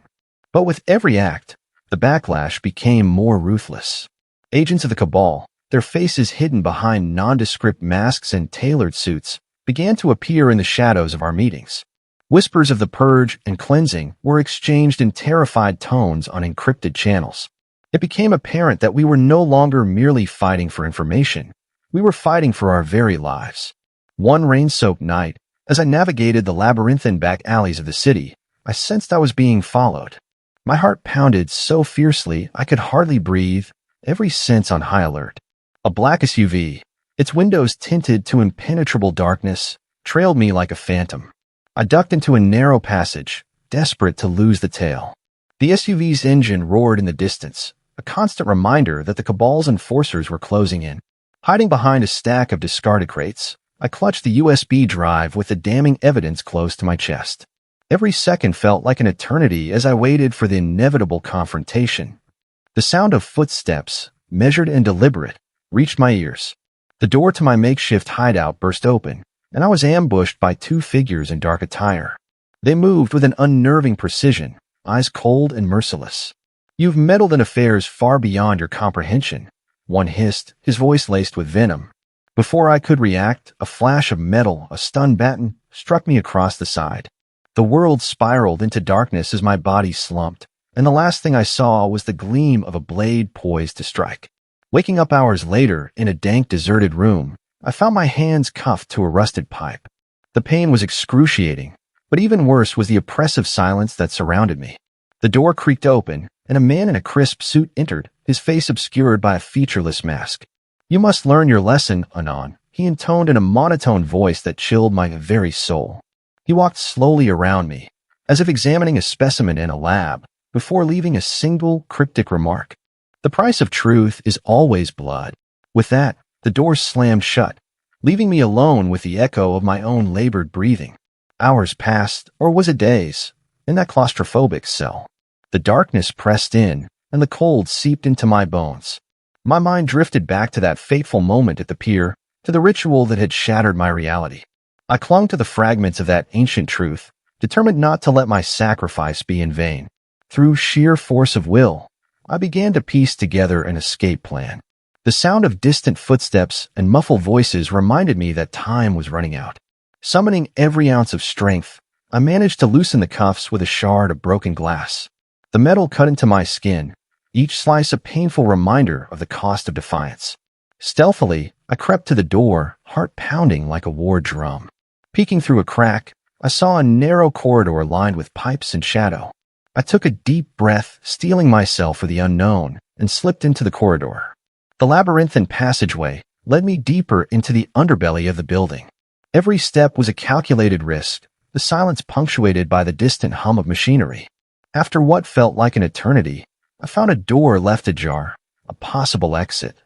Speaker 1: But with every act, the backlash became more ruthless. Agents of the Cabal, their faces hidden behind nondescript masks and tailored suits, began to appear in the shadows of our meetings. Whispers of the purge and cleansing were exchanged in terrified tones on encrypted channels. It became apparent that we were no longer merely fighting for information. We were fighting for our very lives. One rain-soaked night, as I navigated the labyrinthine back alleys of the city, I sensed I was being followed. My heart pounded so fiercely I could hardly breathe, every sense on high alert. A black SUV, its windows tinted to impenetrable darkness, trailed me like a phantom. I ducked into a narrow passage, desperate to lose the tail. The SUV's engine roared in the distance, a constant reminder that the Cabal's enforcers were closing in. Hiding behind a stack of discarded crates, I clutched the USB drive with the damning evidence close to my chest. Every second felt like an eternity as I waited for the inevitable confrontation. The sound of footsteps, measured and deliberate, reached my ears. The door to my makeshift hideout burst open, and I was ambushed by two figures in dark attire. They moved with an unnerving precision, eyes cold and merciless. "You've meddled in affairs far beyond your comprehension," one hissed, his voice laced with venom. Before I could react, a flash of metal, a stun baton, struck me across the side. The world spiraled into darkness as my body slumped, and the last thing I saw was the gleam of a blade poised to strike. Waking up hours later in a dank, deserted room, I found my hands cuffed to a rusted pipe. The pain was excruciating, but even worse was the oppressive silence that surrounded me. The door creaked open, and a man in a crisp suit entered, his face obscured by a featureless mask. "You must learn your lesson, Anon," he intoned in a monotone voice that chilled my very soul. He walked slowly around me, as if examining a specimen in a lab, before leaving a single cryptic remark. "The price of truth is always blood." With that, the door slammed shut, leaving me alone with the echo of my own labored breathing. Hours passed, or was it days, in that claustrophobic cell. The darkness pressed in, and the cold seeped into my bones. My mind drifted back to that fateful moment at the pier, to the ritual that had shattered my reality. I clung to the fragments of that ancient truth, determined not to let my sacrifice be in vain. Through sheer force of will, I began to piece together an escape plan. The sound of distant footsteps and muffled voices reminded me that time was running out. Summoning every ounce of strength, I managed to loosen the cuffs with a shard of broken glass. The metal cut into my skin, each slice a painful reminder of the cost of defiance. Stealthily, I crept to the door, heart pounding like a war drum. Peeking through a crack, I saw a narrow corridor lined with pipes and shadow. I took a deep breath, steeling myself for the unknown, and slipped into the corridor. The labyrinthine passageway led me deeper into the underbelly of the building. Every step was a calculated risk, the silence punctuated by the distant hum of machinery. After what felt like an eternity, I found a door left ajar, a possible exit.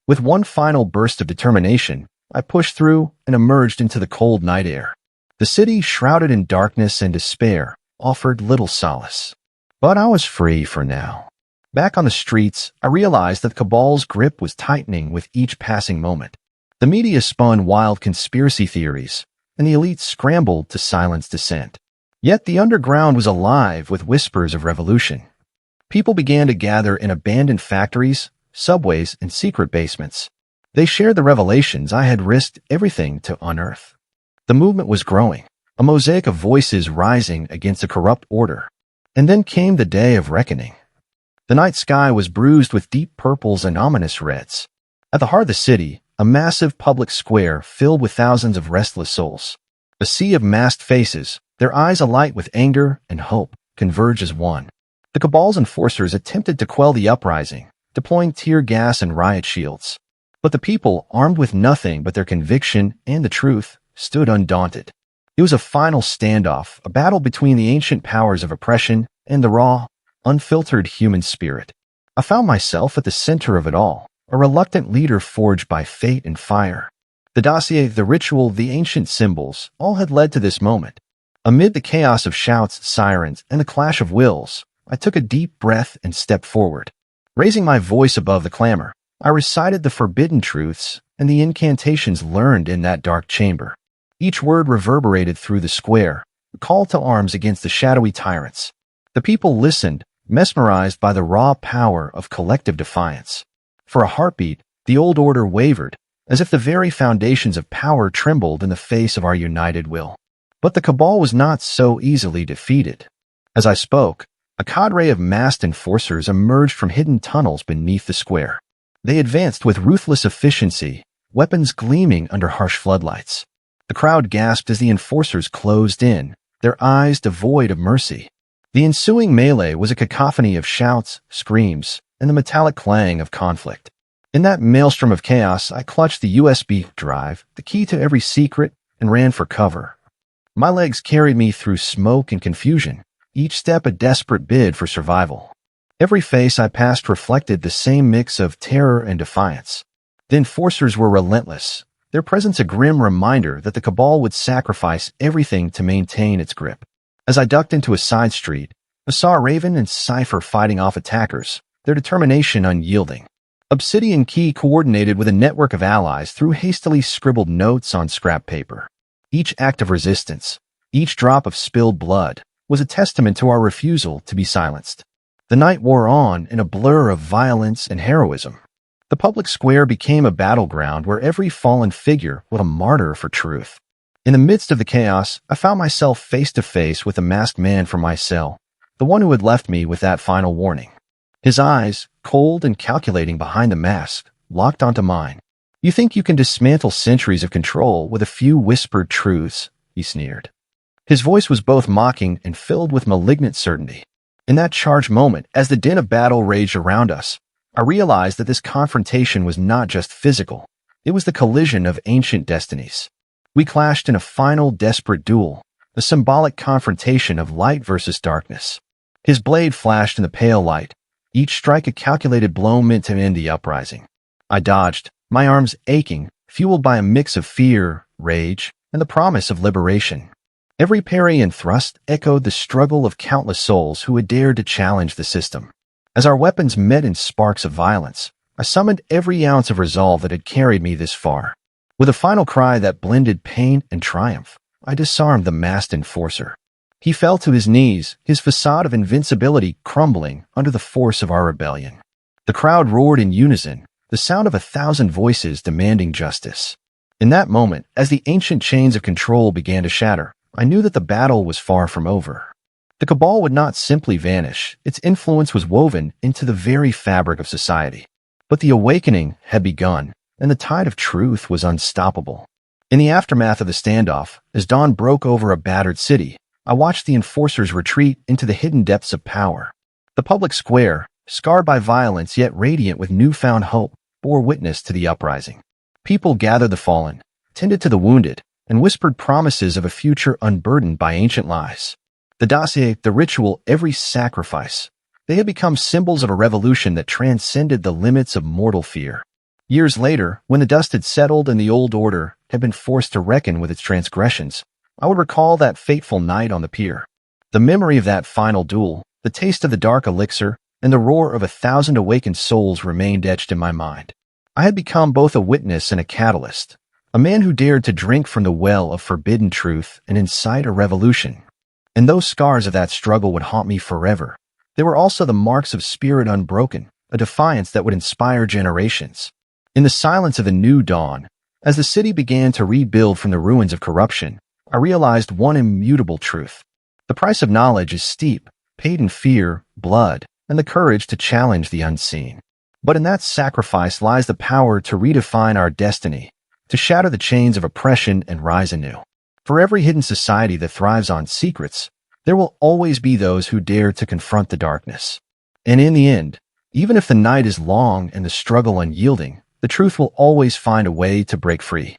Speaker 1: With one final burst of determination, I pushed through and emerged into the cold night air. The city, shrouded in darkness and despair, offered little solace. But I was free for now. Back on the streets, I realized that the Cabal's grip was tightening with each passing moment. The media spun wild conspiracy theories, and the elite scrambled to silence dissent. Yet the underground was alive with whispers of revolution. People began to gather in abandoned factories, subways, and secret basements. They shared the revelations I had risked everything to unearth. The movement was growing, a mosaic of voices rising against a corrupt order. And then came the day of reckoning. The night sky was bruised with deep purples and ominous reds. At the heart of the city, a massive public square filled with thousands of restless souls. A sea of masked faces, their eyes alight with anger and hope, converge as one. The Cabal's enforcers attempted to quell the uprising, deploying tear gas and riot shields. But the people, armed with nothing but their conviction and the truth, stood undaunted. It was a final standoff, a battle between the ancient powers of oppression and the raw, unfiltered human spirit. I found myself at the center of it all, a reluctant leader forged by fate and fire. The dossier, the ritual, the ancient symbols, all had led to this moment. Amid the chaos of shouts, sirens, and the clash of wills, I took a deep breath and stepped forward. Raising my voice above the clamor, I recited the forbidden truths and the incantations learned in that dark chamber. Each word reverberated through the square, a call to arms against the shadowy tyrants. The people listened, mesmerized by the raw power of collective defiance. For a heartbeat, the old order wavered, as if the very foundations of power trembled in the face of our united will. But the Cabal was not so easily defeated. As I spoke, a cadre of masked enforcers emerged from hidden tunnels beneath the square. They advanced with ruthless efficiency, weapons gleaming under harsh floodlights. The crowd gasped as the enforcers closed in, their eyes devoid of mercy. The ensuing melee was a cacophony of shouts, screams, and the metallic clang of conflict. In that maelstrom of chaos, I clutched the USB drive, the key to every secret, and ran for cover. My legs carried me through smoke and confusion, each step a desperate bid for survival. Every face I passed reflected the same mix of terror and defiance. The enforcers were relentless, their presence a grim reminder that the Cabal would sacrifice everything to maintain its grip. As I ducked into a side street, I saw Raven and Cypher fighting off attackers, their determination unyielding. Obsidian Key coordinated with a network of allies through hastily scribbled notes on scrap paper. Each act of resistance, each drop of spilled blood, was a testament to our refusal to be silenced. The night wore on in a blur of violence and heroism. The public square became a battleground where every fallen figure was a martyr for truth. In the midst of the chaos, I found myself face to face with the masked man from my cell, the one who had left me with that final warning. His eyes, cold and calculating behind the mask, locked onto mine. "You think you can dismantle centuries of control with a few whispered truths?" he sneered. His voice was both mocking and filled with malignant certainty. In that charged moment, as the din of battle raged around us, I realized that this confrontation was not just physical. It was the collision of ancient destinies. We clashed in a final desperate duel, a symbolic confrontation of light versus darkness. His blade flashed in the pale light, each strike a calculated blow meant to end the uprising. I dodged, my arms aching, fueled by a mix of fear, rage, and the promise of liberation. Every parry and thrust echoed the struggle of countless souls who had dared to challenge the system. As our weapons met in sparks of violence, I summoned every ounce of resolve that had carried me this far. With a final cry that blended pain and triumph, I disarmed the masked enforcer. He fell to his knees, his facade of invincibility crumbling under the force of our rebellion. The crowd roared in unison, the sound of 1,000 voices demanding justice. In that moment, as the ancient chains of control began to shatter, I knew that the battle was far from over. The cabal would not simply vanish, its influence was woven into the very fabric of society. But the awakening had begun, and the tide of truth was unstoppable. In the aftermath of the standoff, as dawn broke over a battered city, I watched the enforcers retreat into the hidden depths of power. The public square, scarred by violence yet radiant with newfound hope, bore witness to the uprising. People gathered the fallen, tended to the wounded, and whispered promises of a future unburdened by ancient lies. The dossier, the ritual, every sacrifice, they had become symbols of a revolution that transcended the limits of mortal fear. Years later, when the dust had settled and the old order had been forced to reckon with its transgressions, I would recall that fateful night on the pier. The memory of that final duel, the taste of the dark elixir, and the roar of 1,000 awakened souls remained etched in my mind. I had become both a witness and a catalyst, a man who dared to drink from the well of forbidden truth and incite a revolution. And those scars of that struggle would haunt me forever. They were also the marks of spirit unbroken, a defiance that would inspire generations. In the silence of the new dawn, as the city began to rebuild from the ruins of corruption, I realized one immutable truth. The price of knowledge is steep, paid in fear, blood, and the courage to challenge the unseen. But in that sacrifice lies the power to redefine our destiny, to shatter the chains of oppression and rise anew. For every hidden society that thrives on secrets, there will always be those who dare to confront the darkness. And in the end, even if the night is long and the struggle unyielding, the truth will always find a way to break free.